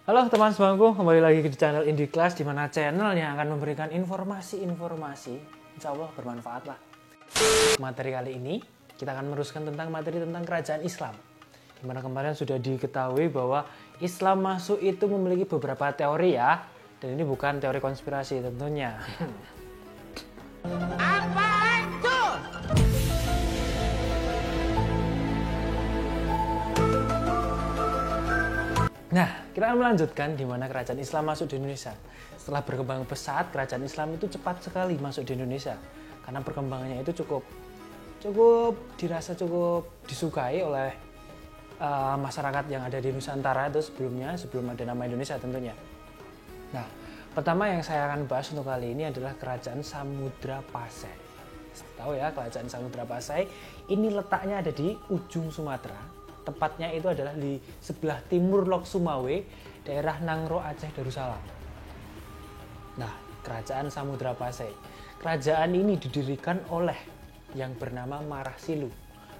Halo teman sebangku, kembali lagi di channel Indie Class, di mana channel yang akan memberikan informasi-informasi insya Allah bermanfaat lah. Materi kali ini kita akan meneruskan tentang materi tentang kerajaan Islam. Dimana kemarin sudah diketahui bahwa Islam masuk itu memiliki beberapa teori ya, dan ini bukan teori konspirasi tentunya. Apaan tuh? Nah, kita akan melanjutkan di mana kerajaan Islam masuk di Indonesia. Setelah berkembang pesat, kerajaan Islam itu cepat sekali masuk di Indonesia. Karena perkembangannya itu cukup dirasa cukup disukai oleh masyarakat yang ada di Nusantara itu sebelum ada nama Indonesia tentunya. Nah, pertama yang saya akan bahas untuk kali ini adalah kerajaan Samudra Pasai. Tahu ya, kerajaan Samudra Pasai ini letaknya ada di ujung Sumatera. Tepatnya itu adalah di sebelah timur Lok Sumawe, daerah Nangro, Aceh Darussalam. Nah, kerajaan Samudra Pasai. Kerajaan ini didirikan oleh yang bernama Marahsilu,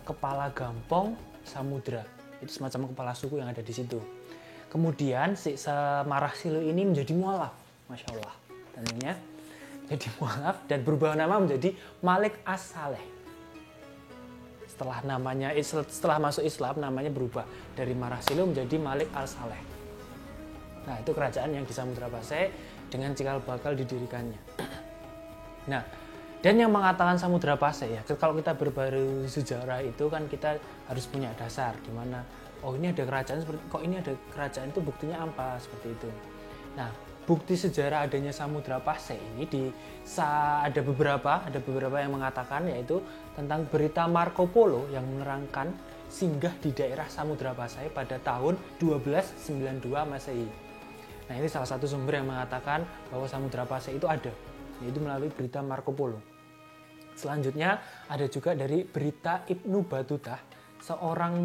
kepala Gampong Samudra. Itu semacam kepala suku yang ada di situ. Kemudian si Marahsilu ini menjadi mualaf, Masya Allah. Tentunya jadi mualaf dan berubah nama menjadi Malik As-Saleh. Setelah masuk Islam namanya berubah dari Marahsilu menjadi Malik As-Saleh. Nah, itu kerajaan yang di Samudra Pasai dengan cikal bakal didirikannya. Nah, dan yang mengatakan Samudra Pasai ya, kalau kita berbaru sejarah itu kan kita harus punya dasar di mana ini ada kerajaan ini ada kerajaan itu buktinya apa seperti itu. Nah, bukti sejarah adanya Samudra Pasai ini ada beberapa yang mengatakan, yaitu tentang berita Marco Polo yang menerangkan singgah di daerah Samudra Pasai pada tahun 1292 Masehi. Nah, ini salah satu sumber yang mengatakan bahwa Samudra Pasai itu ada, yaitu melalui berita Marco Polo. Selanjutnya ada juga dari berita Ibnu Battuta, seorang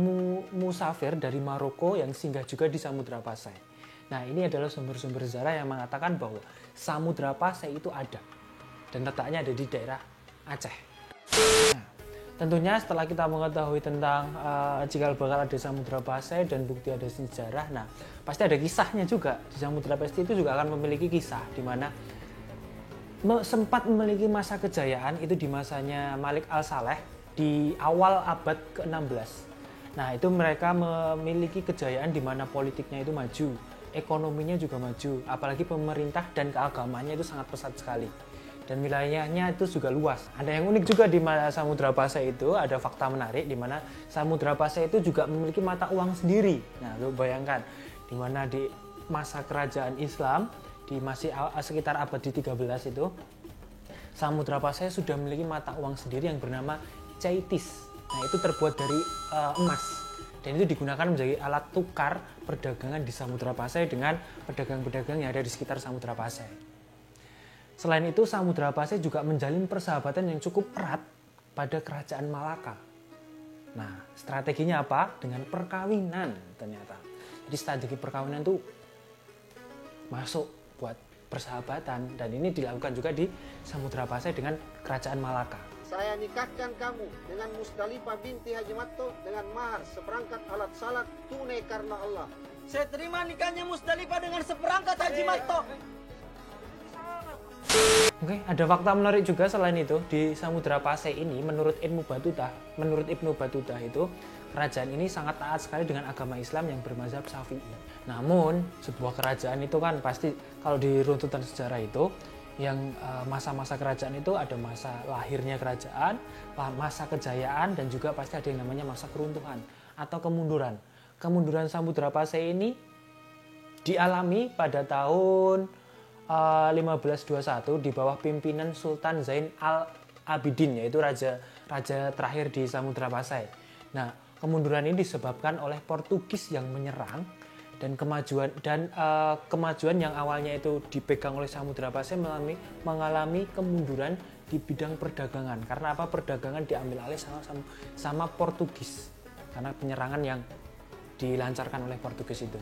musafir dari Maroko yang singgah juga di Samudra Pasai. Nah, ini adalah sumber-sumber sejarah yang mengatakan bahwa Samudra Pasai itu ada dan letaknya ada di daerah Aceh. Nah, tentunya setelah kita mengetahui tentang cikal bakal ada Samudra Pasai dan bukti ada sejarah, nah pasti ada kisahnya juga. Di Samudra Pasai itu juga akan memiliki kisah di mana sempat memiliki masa kejayaan itu di masanya Malik As-Saleh di awal abad ke-16. Nah, itu mereka memiliki kejayaan di mana politiknya itu maju, ekonominya juga maju, apalagi pemerintah dan keagamannya itu sangat pesat sekali. Dan wilayahnya itu juga luas. Ada yang unik juga di Samudra Pasai itu, ada fakta menarik di mana Samudra Pasai itu juga memiliki mata uang sendiri. Nah, lu bayangkan di mana di masa kerajaan Islam di masih sekitar abad di-13 itu Samudra Pasai sudah memiliki mata uang sendiri yang bernama Caitis. Nah, itu terbuat dari emas. Dan itu digunakan menjadi alat tukar perdagangan di Samudra Pasai dengan pedagang-pedagang yang ada di sekitar Samudra Pasai. Selain itu, Samudra Pasai juga menjalin persahabatan yang cukup erat pada kerajaan Malaka. Nah, strateginya apa? Dengan perkawinan ternyata. Jadi strategi perkawinan itu masuk buat persahabatan, dan ini dilakukan juga di Samudra Pasai dengan kerajaan Malaka. Saya nikahkan kamu dengan Musdalifah binti Haji Matto dengan mahar seperangkat alat salat tunai karena Allah. Saya terima nikahnya Musdalifah dengan seperangkat Haji Matto. Oke, ada fakta menarik juga selain itu di Samudra Pasai ini. Menurut Ibnu Battuta itu kerajaan ini sangat taat sekali dengan agama Islam yang bermazhab Syafi'i. Namun sebuah kerajaan itu kan pasti kalau di runtutan sejarah itu yang masa-masa kerajaan itu ada masa lahirnya kerajaan, masa kejayaan, dan juga pasti ada yang namanya masa keruntuhan atau kemunduran. Kemunduran Samudra Pasai ini dialami pada tahun 1521 di bawah pimpinan Sultan Zain al-Abidin, yaitu raja terakhir di Samudra Pasai. Nah, kemunduran ini disebabkan oleh Portugis yang menyerang, dan kemajuan yang awalnya itu dipegang oleh Samudra Pasai mengalami kemunduran di bidang perdagangan. Karena apa? Perdagangan diambil alih sama Portugis karena penyerangan yang dilancarkan oleh Portugis itu.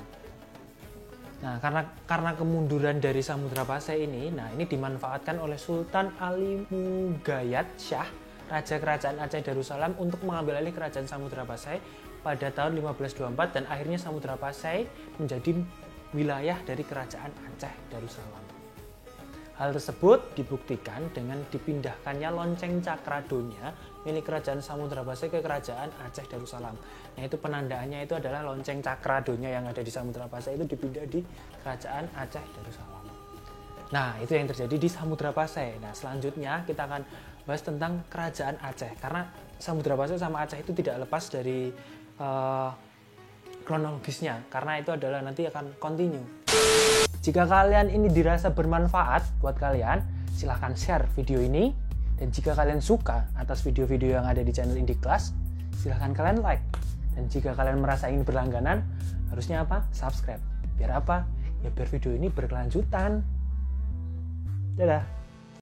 Nah, karena kemunduran dari Samudra Pasai ini, nah ini dimanfaatkan oleh Sultan Ali Mugayat Shah, Raja Kerajaan Aceh Darussalam, untuk mengambil alih kerajaan Samudra Pasai pada tahun 1524, dan akhirnya Samudra Pasai menjadi wilayah dari kerajaan Aceh Darussalam. Hal tersebut dibuktikan dengan dipindahkannya lonceng Cakradonya milik kerajaan Samudra Pasai ke kerajaan Aceh Darussalam. Nah, itu penandaannya itu adalah lonceng Cakradonya yang ada di Samudra Pasai itu dipindah di kerajaan Aceh Darussalam. Nah, itu yang terjadi di Samudra Pasai. Nah, selanjutnya kita akan bahas tentang kerajaan Aceh, karena Samudra Pasai sama Aceh itu tidak lepas dari kronologisnya, karena itu adalah nanti akan continue. Jika kalian ini dirasa bermanfaat buat kalian, silahkan share video ini. Dan jika kalian suka atas video-video yang ada di channel Indiklas, silahkan kalian like. Dan jika kalian merasa ingin berlangganan, harusnya apa? Subscribe. Biar apa? Ya biar video ini berkelanjutan. Dadah.